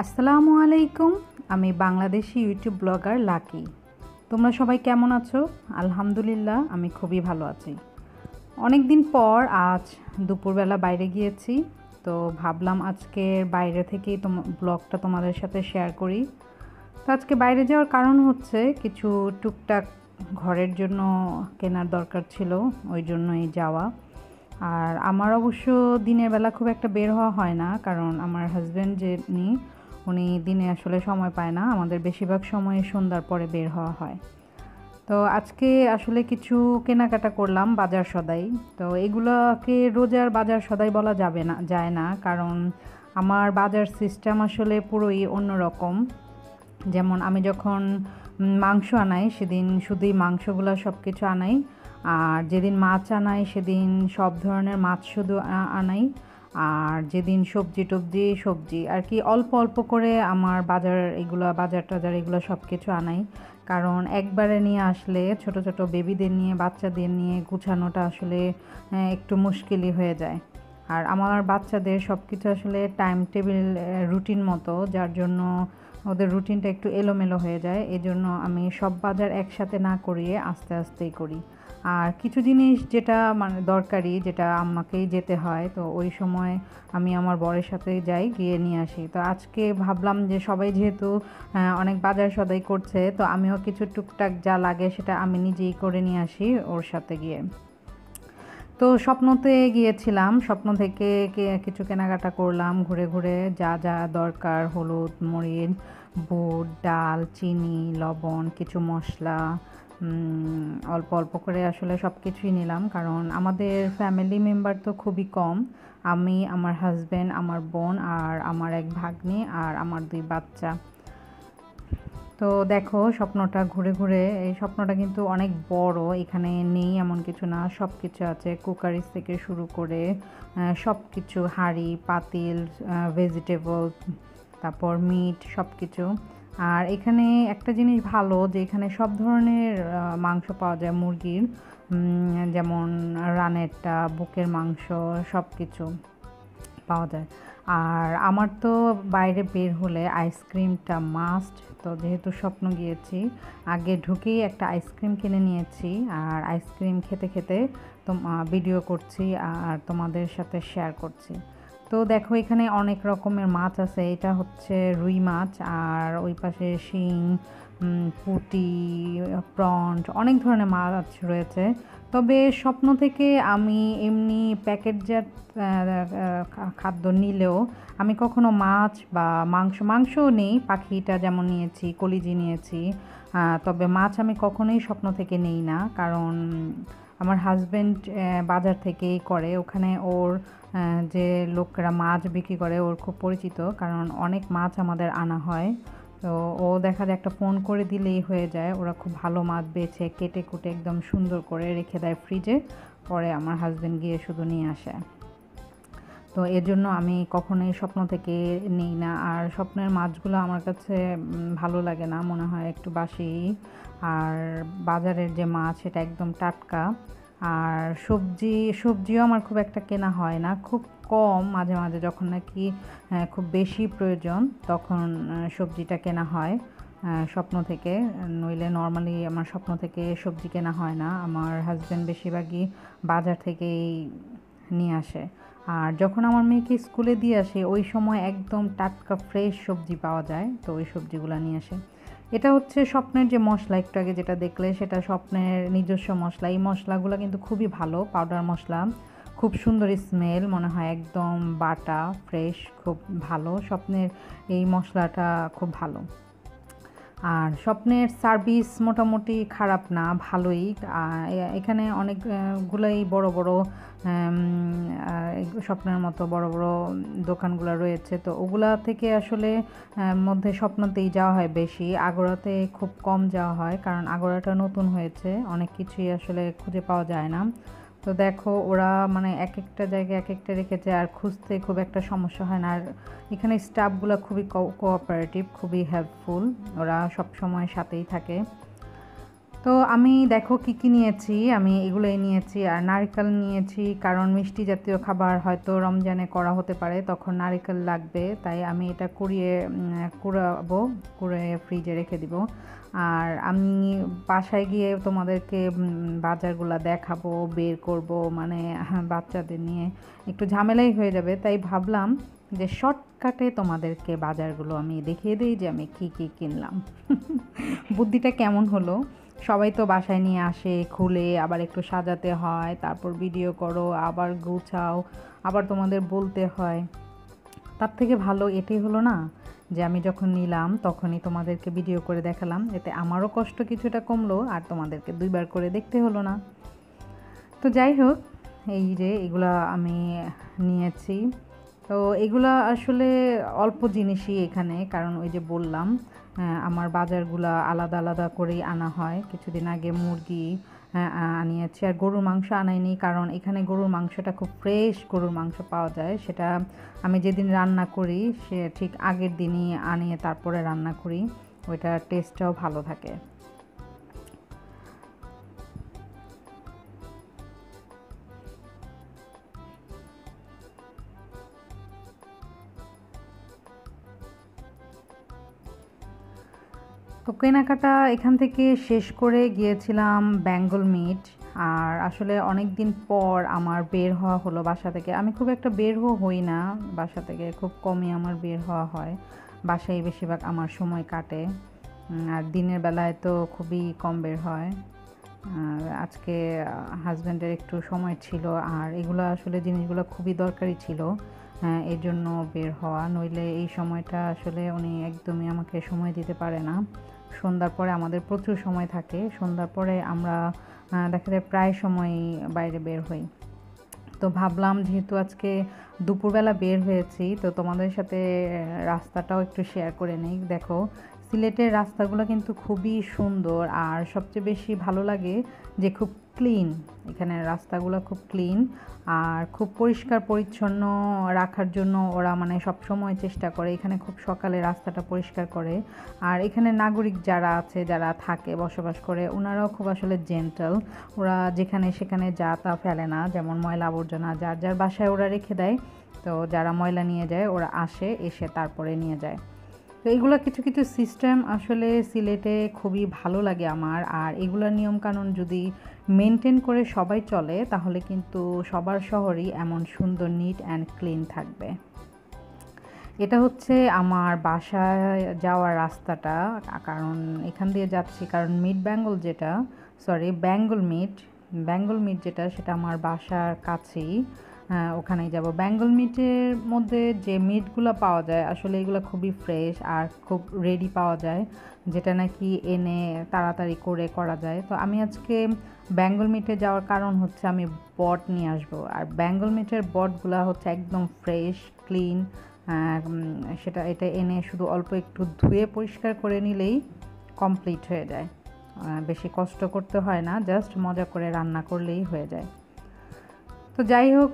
আসসালামু আলাইকুম। আমি বাংলাদেশি ইউটিউব ব্লগার লাকি। তোমরা সবাই কেমন আছো? আলহামদুলিল্লাহ আমি খুবই ভালো আছি। অনেক দিন পর আজ দুপুরবেলা বাইরে গিয়েছি, তো ভাবলাম আজকের বাইরে থেকেই ব্লগটা তোমাদের সাথে শেয়ার করি। তো আজকে বাইরে যাওয়ার কারণ হচ্ছে কিছু টুকটাক ঘরের জন্য কেনার দরকার ছিল, ওই জন্যই যাওয়া। আর আমার অবশ্য দিনের বেলা খুব একটা বের হওয়া হয় না, কারণ আমার হাজব্যান্ড উনি দিনে আসলে সময় পায় না। আমাদের বেশিরভাগ সময় সন্ধ্যার পরে বের হওয়া হয়। তো আজকে আসলে কিছু কেনাকাটা করলাম, বাজার সদাই। তো এগুলোকে রোজার বাজার সদাই বলা যায় না, কারণ আমার বাজার সিস্টেম আসলে পুরোই অন্যরকম। যেমন আমি যখন মাংস আনাই সেদিন শুধুই মাংসগুলো সব কিছু আনাই, আর যেদিন মাছ আনাই সেদিন সব ধরনের মাছ শুধু আনাই, আর যেদিন সবজি আর কি অল্প অল্প করে আমার বাজার টাজার এগুলো সব কিছু আনাই। কারণ একবারে নিয়ে আসলে ছোট ছোট বেবিদের নিয়ে বাচ্চাদের নিয়ে গুছানোটা আসলে একটু মুশকিলই হয়ে যায়। আর আমার বাচ্চাদের সব কিছু আসলে টাইম টেবিল রুটিন মতো, যার জন্য ওদের রুটিনটা একটু এলোমেলো হয়ে যায়। এজন্য আমি সব বাজার একসাথে না করিয়ে আস্তে আস্তেই করি। আর কিছু জিনিস যেটা মানে দরকারি, যেটা আমাকেই যেতে হয়, তো ওই সময় আমি আমার বরের সাথে যাই, গিয়ে নিয়ে আসি। তো আজকে ভাবলাম যে সবাই যেহেতু অনেক বাজার সদাই করছে, তো আমিও কিছু টুকটাক যা লাগে সেটা আমি নিজেই করে নিয়ে আসি ওর সাথে গিয়ে। তো স্বপ্নতে গিয়েছিলাম, স্বপ্ন থেকে কিছু কেনাকাটা করলাম ঘুরে ঘুরে, যা যা দরকার হলুদ, মরিচ, বুট, ডাল, চিনি, লবণ, কিছু মশলা, অল্প অল্প করে আসলে সব কিছুই নিলাম, কারণ আমাদের ফ্যামিলি মেম্বার তো খুবই কম। আমি, আমার হাজব্যান্ড, আমার বোন আর আমার এক ভাগ্নি আর আমার 2 বাচ্চা। তো দেখো স্বপ্নটা ঘুরে ঘুরে, এই স্বপ্নটা কিন্তু অনেক বড়, এখানে নেই এমন কিছু না, সব কিছু আছে। কুকারিজ থেকে শুরু করে সব কিছু, হাঁড়ি পাতিল, ভেজিটেবল, তারপর মিট, সব কিছু। আর এখানে একটা জিনিস ভালো যে এখানে সব ধরনের মাংস পাওয়া যায় মুরগির, যেমন রানেরটা, বুকের মাংস, সব কিছু পাওয়া যায়। আর আমার তো বাইরে বের হলে আইসক্রিমটা মাস্ট। তো যেহেতু স্বপ্ন গিয়েছি, আগে ঢুকেই একটা আইসক্রিম কিনে নিয়েছি, আর আইসক্রিম খেতে খেতে ভিডিও করছি আর তোমাদের সাথে শেয়ার করছি। তো দেখো এখানে অনেক রকমের মাছ আছে, এটা হচ্ছে রুই মাছ, আর ওই পাশে শিং, পুঁটি, প্রন্ট, অনেক ধরনের মাছ রয়েছে। তবে স্বপ্ন থেকে আমি এমনি প্যাকেটজাত খাদ্য নিলেও আমি কখনো মাছ বা মাংসও নেই, পাখিটা যেমন নিয়েছি, কলিজি নিয়েছি। তবে মাছ আমি কখনোই স্বপ্ন থেকে নেই না, কারণ আমার হাজব্যান্ড বাজার থেকেই করে, ওখানে ওর যে লোকরা মাছ বিক্রি করে ওর খুব পরিচিত, কারণ অনেক মাছ আমাদের আনা হয়। তো ও দেখা যায় একটা ফোন করে দিলেই হয়ে যায়, ওরা খুব ভালো মাছ বেছে কেটে কুটে একদম সুন্দর করে রেখে দেয় ফ্রিজে, পরে আমার হাজব্যান্ড গিয়ে শুধু নিয়ে আসে। তো এর জন্য আমি কখনোই স্বপ্ন থেকে নিই না। আর স্বপ্নের মাছগুলো আমার কাছে ভালো লাগে না, মনে হয় একটু বাসি। আর বাজারের যে মাছ সেটা একদম টাটকা। আর সবজিও আমার খুব একটা কেনা হয় না, খুব কম, মাঝে মাঝে যখন নাকি খুব বেশি প্রয়োজন তখন সবজিটা কেনা হয় স্বপ্ন থেকে। নইলে নর্মালি আমার স্বপ্ন থেকে সবজি কেনা হয় না, আমার হাজব্যান্ড বেশিরভাগই বাজার থেকেই নিয়ে আসে। আর যখন আমার মেয়েকে স্কুলে দিয়ে আসে ওই সময় একদম টাটকা ফ্রেশ সবজি পাওয়া যায়, তো ওই সবজিগুলো নিয়ে আসে। এটা হচ্ছে স্বপ্নের যে মশলা, একটু আগে যেটা দেখলে সেটা স্বপ্নের নিজস্ব মশলা। এই মশলাগুলো কিন্তু খুবই ভালো, পাউডার মশলা, খুব সুন্দর স্মেল, মনে হয় একদম বাটা ফ্রেশ, খুব ভালো স্বপ্নের এই মশলাটা, খুব ভালো। আর স্বপ্নের সার্ভিস মোটামুটি খারাপ না, ভালোই। এখানে অনেকগুলোই বড় বড় স্বপ্নের মতো বড় বড় দোকানগুলো রয়েছে, তো ওগুলা থেকে আসলে মধ্যে স্বপ্নতেই যাওয়া হয় বেশি, আগোড়াতে খুব কম যাওয়া হয়, কারণ আগোড়াটা নতুন হয়েছে, অনেক কিছুই আসলে খুঁজে পাওয়া যায় না। তো দেখো ওরা মানে এক একটা জায়গায় এক একটা রেখেছে, আর খুঁজতে খুব একটা সমস্যা হয় না। আর এখানে স্টাফগুলো খুবই কোঅপারেটিভ, খুবই হেল্পফুল, ওরা সব সময় সাথেই থাকে। তো আমি দেখো কি নিয়েছি, আমি এগুলোই নিয়েছি আর নারকেল নিয়েছি, কারণ মিষ্টি জাতীয় খাবার হয়তো রমজানে করা হতে পারে, তখন নারকেল লাগবে, তাই আমি এটা কুড়াবো, কুড়ে ফ্রিজে রেখে দিব। আর আমি বাসায় গিয়ে তোমাদেরকে বাজারগুলো দেখাবো, বের করব, মানে বাচ্চাদের নিয়ে একটু ঝামেলাই হয়ে যাবে, তাই ভাবলাম যে শর্টকাটে তোমাদেরকে বাজারগুলো আমি দেখিয়ে দিই যে আমি কি কিনলাম। বুদ্ধিটা কেমন হলো? সবাই তো বাসায় নিয়ে আসে, খুলে আবার একটু সাজাতে হয়, তারপর ভিডিও করো, আবার গুছাও, আবার তোমাদের বলতে হয়। তার থেকে ভালো এটাই হলো না, যে আমি যখন নিলাম তখনই তোমাদেরকে ভিডিও করে দেখালাম, এতে আমারও কষ্ট কিছুটা কমলো আর তোমাদেরকে দুইবার করে দেখতে হলো না। তো যাই হোক, এই যে এগুলা আমি নিয়েছি। তো এগুলা আসলে অল্প জিনিসই এখানে, কারণ ওই যে বললাম আমার বাজারগুলা আলাদা আলাদা করেই আনা হয়। কিছুদিন আগে মুরগি আনিয়েছি, আর গরুর মাংস আনাইনি, কারণ এখানে গরুর মাংসটা খুব ফ্রেশ গরুর মাংস পাওয়া যায়। সেটা আমি যেদিন রান্না করি সে ঠিক আগের দিনই আনিয়ে তারপরে রান্না করি, ওইটার টেস্টটাও ভালো থাকে। তো কেনাকাটা এখান থেকে শেষ করে গিয়েছিলাম বেঙ্গল মিট। আর আসলে অনেক দিন পর আমার বের হওয়া হলো বাসা থেকে। আমি খুব একটা বের হই না বাসা থেকে, খুব কমই আমার বের হওয়া হয়, বাসায় বেশিরভাগ আমার সময় কাটে। আর দিনের বেলায় তো খুবই কম বের হয়। আজকে হাজব্যান্ডের একটু সময় ছিল, আর এগুলো আসলে জিনিসগুলো খুবই দরকারি ছিল, এই জন্য বের হওয়া। নইলে এই সময়টা আসলে উনি একদমই আমাকে সময় দিতে পারে না। সন্ধ্যার পরে আমাদের প্রচুর সময় থাকে, সন্ধ্যার পরে আমরা দেখা যায় প্রায় সময়ই বাইরে বের হই। তো ভাবলাম যেহেতু আজকে দুপুরবেলা বের হয়েছি, তো তোমাদের সাথে রাস্তাটাও একটু শেয়ার করে নিই। দেখো, সিলেটের রাস্তাগুলো কিন্তু খুবই সুন্দর, আর সবচেয়ে বেশি ভালো লাগে যে খুব ক্লিন। এখানের রাস্তাগুলো খুব ক্লিন আর খুব পরিষ্কার পরিচ্ছন্ন রাখার জন্য ওরা মানে সবসময় চেষ্টা করে। এখানে খুব সকালে রাস্তাটা পরিষ্কার করে। আর এখানে নাগরিক যারা আছে, যারা থাকে বসবাস করে, ওনারাও খুব আসলে জেন্টাল। ওরা যেখানে সেখানে যা তা ফেলে না, যেমন ময়লা আবর্জনা যার যার বাসায় ওরা রেখে দেয়। তো যারা ময়লা নিয়ে যায় ওরা এসে তারপরে নিয়ে যায়। তো এগুলো কিছু কিছু সিস্টেম আসলে সিলেটে খুবই ভালো লাগে আমার। আর এগুলোর নিয়মকানুন যদি মেনটেন করে সবাই চলে, তাহলে কিন্তু সবার শহরই এমন সুন্দর নিট অ্যান্ড ক্লিন থাকবে। এটা হচ্ছে আমার বাসায় যাওয়ার রাস্তাটা, কারণ এখান দিয়ে যাচ্ছি, কারণ বেঙ্গল মিট যেটা, সেটা আমার বাসার কাছেই। ওখানেই যাব। বেঙ্গল মিটের মধ্যে যে মিটগুলো পাওয়া যায় আসলে এগুলো খুবই ফ্রেশ আর খুব রেডি পাওয়া যায়, যেটা নাকি এনে তাড়াতাড়ি করা যায়। তো আমি আজকে বেঙ্গল মিটে যাওয়ার কারণ হচ্ছে আমি বট নিয়ে আসবো, আর বেঙ্গল মিটের বটগুলো হচ্ছে একদম ফ্রেশ ক্লিন। এটা এনে শুধু অল্প একটু ধুয়ে পরিষ্কার করে নিলেই কমপ্লিট হয়ে যায়, বেশি কষ্ট করতে হয় না, জাস্ট মজা করে রান্না করলেই হয়ে যায়। তো যাই হোক,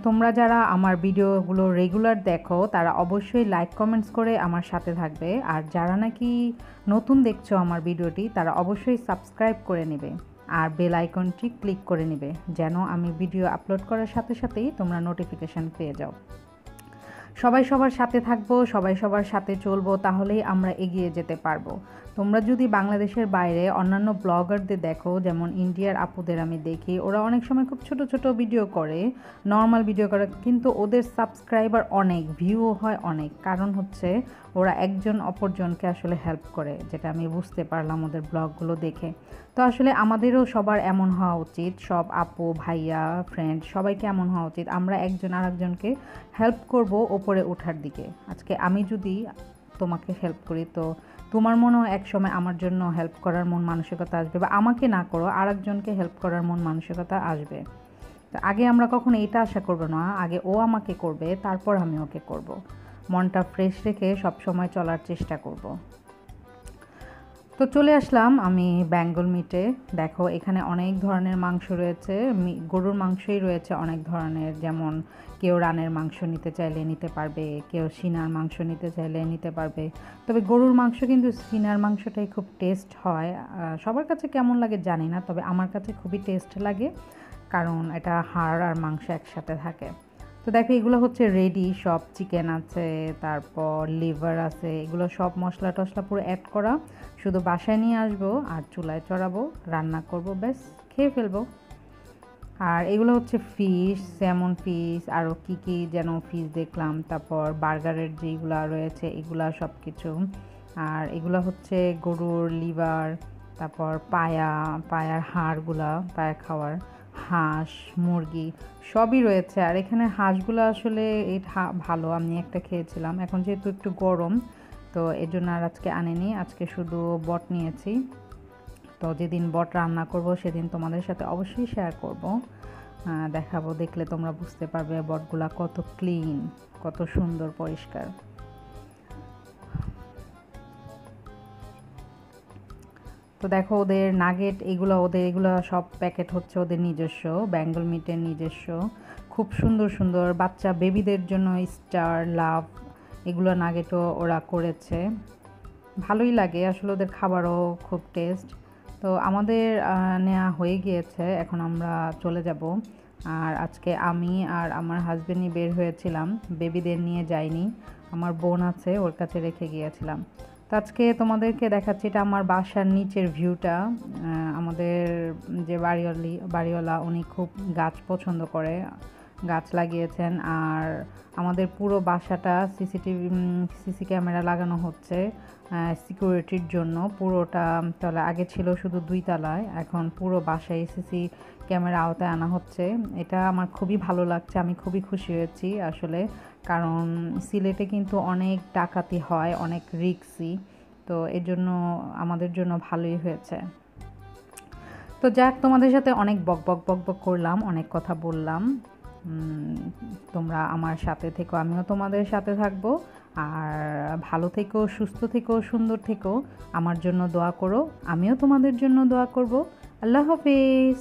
তোমরা যারা আমার ভিডিওগুলো রেগুলার দেখো তারা অবশ্যই লাইক কমেন্টস করে আমার সাথে থাকবে, আর যারা নাকি নতুন দেখছো আমার ভিডিওটি তারা অবশ্যই সাবস্ক্রাইব করে নেবে আর বেল আইকনটি ক্লিক করে নেবে, যেন আমি ভিডিও আপলোড করার সাথে সাথেই তোমরা নোটিফিকেশান পেয়ে যাও। সবাই সবার সাথে থাকবো, সবাই সবার সাথে চলবো, তাহলেই আমরা এগিয়ে যেতে পারবো। তোমরা যদি বাংলাদেশের বাইরে অন্যান্য ব্লগারদের দেখো, যেমন ইন্ডিয়ার আপুদের আমি দেখি, ওরা অনেক সময় খুব ছোট ছোট ভিডিও করে, নর্মাল ভিডিও করে, কিন্তু ওদের সাবস্ক্রাইবার অনেক, ভিউও হয় অনেক। কারণ হচ্ছে ওরা একজন অপরজনকে আসলে হেল্প করে, যেটা আমি বুঝতে পারলাম ওদের ব্লগগুলো দেখে। তো আসলে আমাদেরও সবার এমন হওয়া উচিত, সব আপু ভাইয়া ফ্রেন্ড সবাইকে এমন হওয়া উচিত। আমরা একজন আরেকজনকে হেল্প করব ওপরে ওঠার দিকে। আজকে আমি যদি তোমাকে হেল্প করি, তো তোমার মনেও এক সময় আমার জন্য হেল্প করার মন মানসিকতা আসবে, বা আমাকে না করো আরেকজনকে হেল্প করার মন মানসিকতা আসবে। তো আগে আমরা কখনো এটা আশা করব না, আগে ও আমাকে করবে তারপর আমি ওকে করব। মনটা ফ্রেশ রেখে সব সময় চলার চেষ্টা করব। তো চলে আসলাম আমি বেঙ্গল মিটে। দেখো এখানে অনেক ধরনের মাংস রয়েছে, গরুর মাংসই রয়েছে অনেক ধরনের, যেমন কেউ রানের মাংস নিতে চাইলে নিতে পারবে, কেউ সিনার মাংস নিতে চাইলে নিতে পারবে। তবে গরুর মাংস কিন্তু সিনার মাংসটাই খুব টেস্ট হয়। সবার কাছে কেমন লাগে জানি না, তবে আমার কাছে খুবই টেস্ট লাগে, কারণ এটা হাড় আর মাংস একসাথে থাকে। তো দেখো এগুলো হচ্ছে রেডি সব, চিকেন আছে, তারপর লিভার আছে, এগুলো সব মশলা টশলা পুরো অ্যাড করা। শুধু বাসায় নিয়ে আসবো আর চুলায় চড়াবো, রান্না করব, ব্যাস খেয়ে ফেলবো। আর এগুলো হচ্ছে ফিশ, স্যামন ফিশ, আরও কী কী যেন ফিশ দেখলাম, তারপর বার্গারের যেগুলো রয়েছে এগুলা সব কিছু। আর এগুলো হচ্ছে গরুর লিভার, তারপর পায়ার হাড়গুলা, পায়া খাওয়ার হাঁস, মুরগি সবই রয়েছে। আর এখানে হাঁসগুলো আসলে ভালো, আমি একটা খেয়েছিলাম। এখন যেহেতু একটু গরম, তো এর জন্য আর আজকে আনিনি, আজকে শুধু বট নিয়েছি। তো যেদিন বট রান্না করব সেদিন তোমাদের সাথে অবশ্যই শেয়ার করব, দেখাবো, দেখলে তোমরা বুঝতে পারবে বটগুলা কত ক্লিন, কত সুন্দর পরিষ্কার। তো দেখো ওদের নাগেট, এগুলো সব প্যাকেট হচ্ছে ওদের নিজস্ব, বেঙ্গল মিটের নিজস্ব। খুব সুন্দর সুন্দর বাচ্চা বেবিদের জন্য স্টার, লাভ, এগুলো নাগেটও ওরা করেছে। ভালোই লাগে আসলে, ওদের খাবারও খুব টেস্ট। তো আমাদের নেওয়া হয়ে গিয়েছে, এখন আমরা চলে যাব। আর আজকে আমি আর আমার হাজবেন্ডই বের হয়েছিলাম, বেবিদের নিয়ে যাইনি, আমার বোন আছে ওর কাছে রেখে গিয়েছিলাম। তো আজকে তোমাদেরকে দেখাচ্ছি, এটা আমার বাসার নিচের ভিউটা। আমাদের যে বাড়িওয়ালা উনি খুব গাছ পছন্দ করে, গাছ লাগিয়েছেন। আর আমাদের পুরো বাসাটা সিসি ক্যামেরা লাগানো হচ্ছে সিকিউরিটির জন্য। পুরোটা তলা, আগে ছিল শুধু 2 তলায়, এখন পুরো বাসায় সিসি ক্যামেরা আওতায় আনা হচ্ছে। এটা আমার খুবই ভালো লাগছে, আমি খুবই খুশি হয়েছি আসলে, কারণ সিলেটে কিন্তু অনেক ডাকাতি হয়, অনেক রিস্কি। তো এর জন্য আমাদের জন্য ভালোই হয়েছে। তো যাক, তোমাদের সাথে অনেক বক বক বক বক করলাম, অনেক কথা বললাম। তোমরা আমার সাথে থেকো, আমিও তোমাদের সাথে থাকবো। আর ভালো থেকো, সুস্থ থেকো, সুন্দর থেকো, আমার জন্য দোয়া করো, আমিও তোমাদের জন্য দোয়া করব। আল্লাহ হাফেজ।